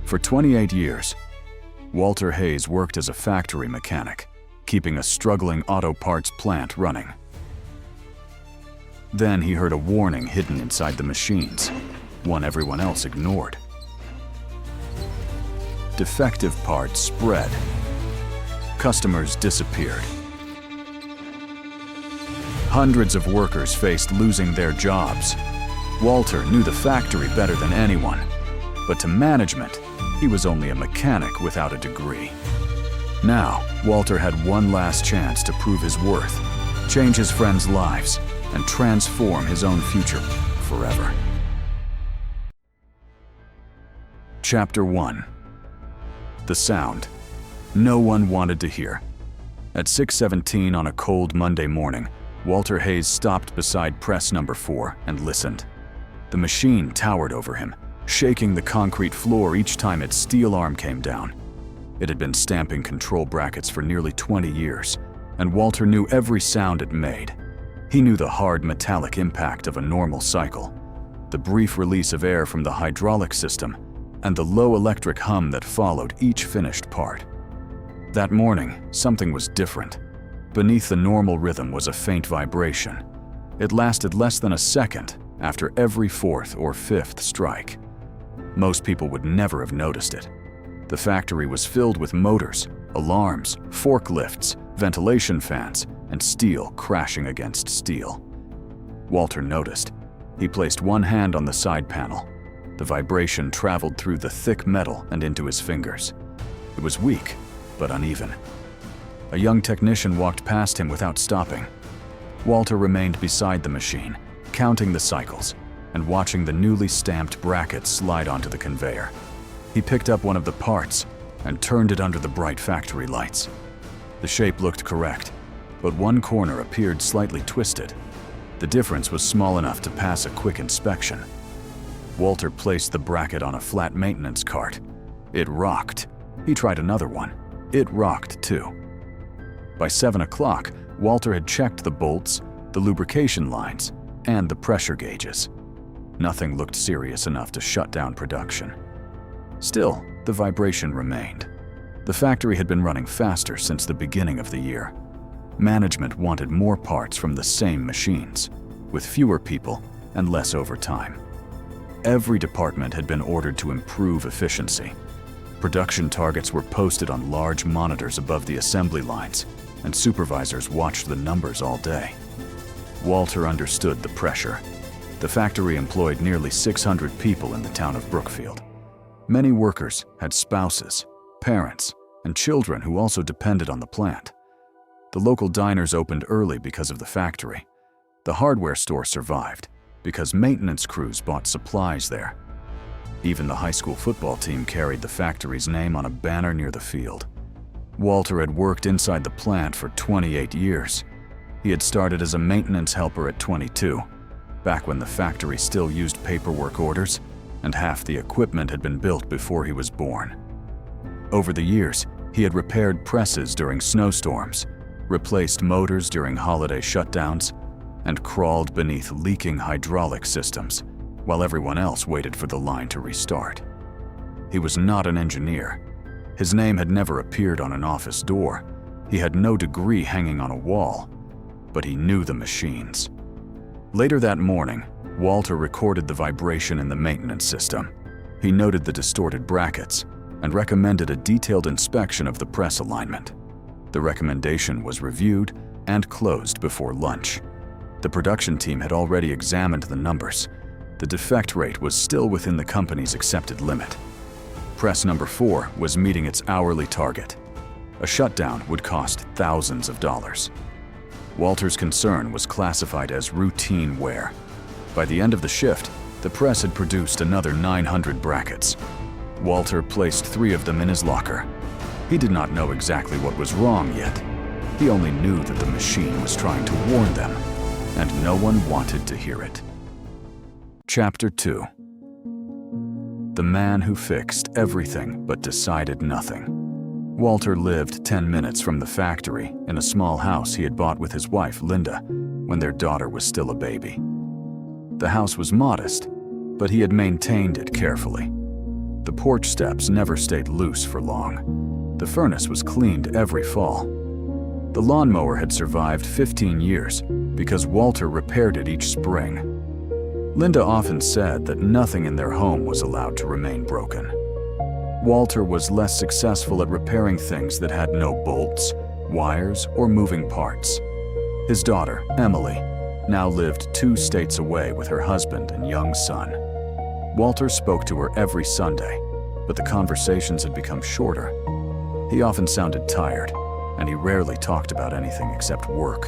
For 28 years, Walter Hayes worked as a factory mechanic, keeping a struggling auto parts plant running. Then he heard a warning hidden inside the machines, one everyone else ignored. Defective parts spread. Customers disappeared. Hundreds of workers faced losing their jobs. Walter knew the factory better than anyone, but to management, he was only a mechanic without a degree. Now, Walter had one last chance to prove his worth, change his friends' lives, and transform his own future forever. Chapter 1. The sound no one wanted to hear. At 6:17 on a cold Monday morning, Walter Hayes stopped beside press number 4 and listened. The machine towered over him, shaking the concrete floor each time its steel arm came down. It had been stamping control brackets for nearly 20 years, and Walter knew every sound it made. He knew the hard metallic impact of a normal cycle, the brief release of air from the hydraulic system, and the low electric hum that followed each finished part. That morning, something was different. Beneath the normal rhythm was a faint vibration. It lasted less than a second after every fourth or fifth strike. Most people would never have noticed it. The factory was filled with motors, alarms, forklifts, ventilation fans, and steel crashing against steel. Walter noticed. He placed one hand on the side panel. The vibration traveled through the thick metal and into his fingers. It was weak, but uneven. A young technician walked past him without stopping. Walter remained beside the machine, counting the cycles and watching the newly stamped brackets slide onto the conveyor. He picked up one of the parts and turned it under the bright factory lights. The shape looked correct, but one corner appeared slightly twisted. The difference was small enough to pass a quick inspection. Walter placed the bracket on a flat maintenance cart. It rocked. He tried another one. It rocked too. By 7 o'clock, Walter had checked the bolts, the lubrication lines, and the pressure gauges. Nothing looked serious enough to shut down production. Still, the vibration remained. The factory had been running faster since the beginning of the year. Management wanted more parts from the same machines, with fewer people and less overtime. Every department had been ordered to improve efficiency. Production targets were posted on large monitors above the assembly lines, and supervisors watched the numbers all day. Walter understood the pressure. The factory employed nearly 600 people in the town of Brookfield. Many workers had spouses, parents, and children who also depended on the plant. The local diners opened early because of the factory. The hardware store survived because maintenance crews bought supplies there. Even the high school football team carried the factory's name on a banner near the field. Walter had worked inside the plant for 28 years. He had started as a maintenance helper at 22, back when the factory still used paperwork orders, and half the equipment had been built before he was born. Over the years, he had repaired presses during snowstorms, replaced motors during holiday shutdowns, and crawled beneath leaking hydraulic systems while everyone else waited for the line to restart. He was not an engineer. His name had never appeared on an office door. He had no degree hanging on a wall, but he knew the machines. Later that morning, Walter recorded the vibration in the maintenance system. He noted the distorted brackets and recommended a detailed inspection of the press alignment. The recommendation was reviewed and closed before lunch. The production team had already examined the numbers. The defect rate was still within the company's accepted limit. Press number 4 was meeting its hourly target. A shutdown would cost thousands of dollars. Walter's concern was classified as routine wear. By the end of the shift, the press had produced another 900 brackets. Walter placed 3 of them in his locker. He did not know exactly what was wrong yet. He only knew that the machine was trying to warn them, and no one wanted to hear it. Chapter 2. The man who fixed everything but decided nothing. Walter lived 10 minutes from the factory in a small house he had bought with his wife, Linda, when their daughter was still a baby. The house was modest, but he had maintained it carefully. The porch steps never stayed loose for long. The furnace was cleaned every fall. The lawnmower had survived 15 years because Walter repaired it each spring. Linda often said that nothing in their home was allowed to remain broken. Walter was less successful at repairing things that had no bolts, wires, or moving parts. His daughter, Emily, now lived 2 states away with her husband and young son. Walter spoke to her every Sunday, but the conversations had become shorter. He often sounded tired, and he rarely talked about anything except work,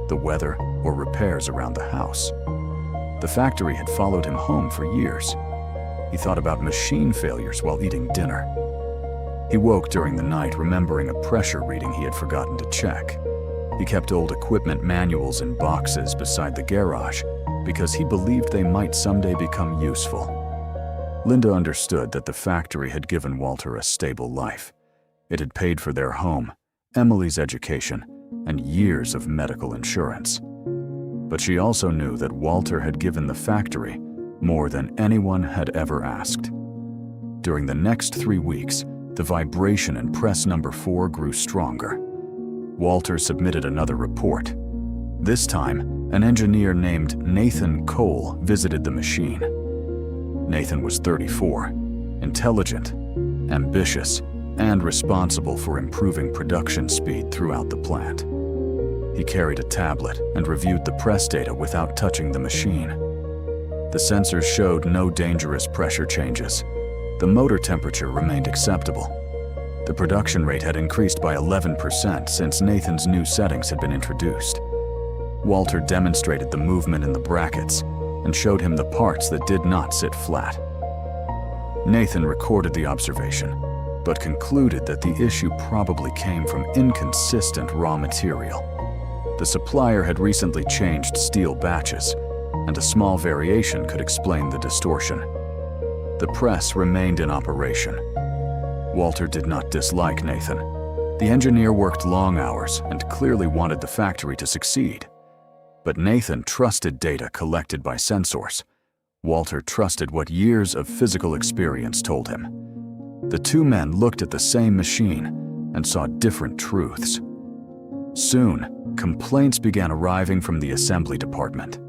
the weather, or repairs around the house. The factory had followed him home for years. He thought about machine failures while eating dinner. He woke during the night remembering a pressure reading he had forgotten to check. He kept old equipment manuals in boxes beside the garage because he believed they might someday become useful. Linda understood that the factory had given Walter a stable life. It had paid for their home, Emily's education, and years of medical insurance. But she also knew that Walter had given the factory more than anyone had ever asked. During the next 3 weeks, the vibration in press number 4 grew stronger. Walter submitted another report. This time, an engineer named Nathan Cole visited the machine. Nathan was 34, intelligent, ambitious, and responsible for improving production speed throughout the plant. He carried a tablet and reviewed the press data without touching the machine. The sensors showed no dangerous pressure changes. The motor temperature remained acceptable. The production rate had increased by 11% since Nathan's new settings had been introduced. Walter demonstrated the movement in the brackets and showed him the parts that did not sit flat. Nathan recorded the observation, but concluded that the issue probably came from inconsistent raw material. The supplier had recently changed steel batches, and a small variation could explain the distortion. The press remained in operation. Walter did not dislike Nathan. The engineer worked long hours and clearly wanted the factory to succeed. But Nathan trusted data collected by sensors. Walter trusted what years of physical experience told him. The 2 men looked at the same machine and saw different truths. Soon, complaints began arriving from the assembly department.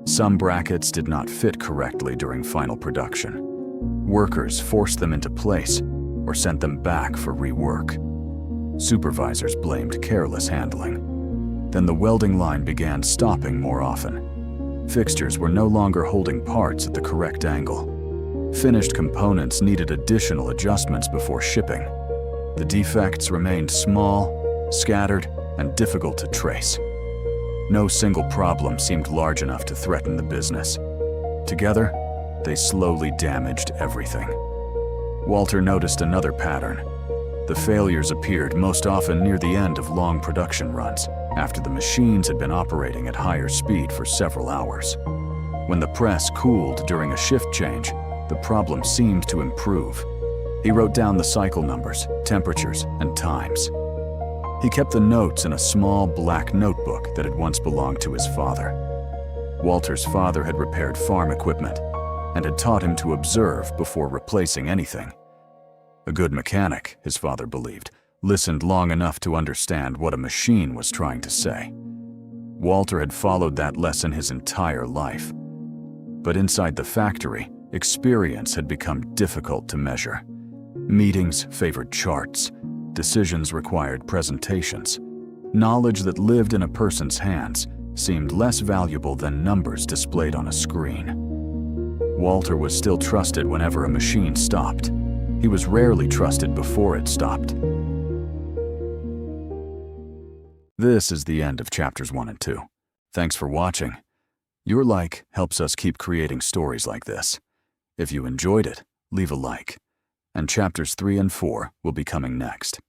Some brackets did not fit correctly during final production. Workers forced them into place or sent them back for rework. Supervisors blamed careless handling. Then the welding line began stopping more often. Fixtures were no longer holding parts at the correct angle. Finished components needed additional adjustments before shipping. The defects remained small, scattered, and difficult to trace. No single problem seemed large enough to threaten the business. Together, they slowly damaged everything. Walter noticed another pattern. The failures appeared most often near the end of long production runs, after the machines had been operating at higher speed for several hours. When the press cooled during a shift change, the problem seemed to improve. He wrote down the cycle numbers, temperatures, and times. He kept the notes in a small black notebook that had once belonged to his father. Walter's father had repaired farm equipment and had taught him to observe before replacing anything. A good mechanic, his father believed, listened long enough to understand what a machine was trying to say. Walter had followed that lesson his entire life. But inside the factory, experience had become difficult to measure. Meetings favored charts. Decisions required presentations. Knowledge that lived in a person's hands seemed less valuable than numbers displayed on a screen. Walter was still trusted whenever a machine stopped. He was rarely trusted before it stopped. This is the end of chapters 1 and 2. Thanks for watching. Your like helps us keep creating stories like this. If you enjoyed it, leave a like. And chapters 3 and 4 will be coming next.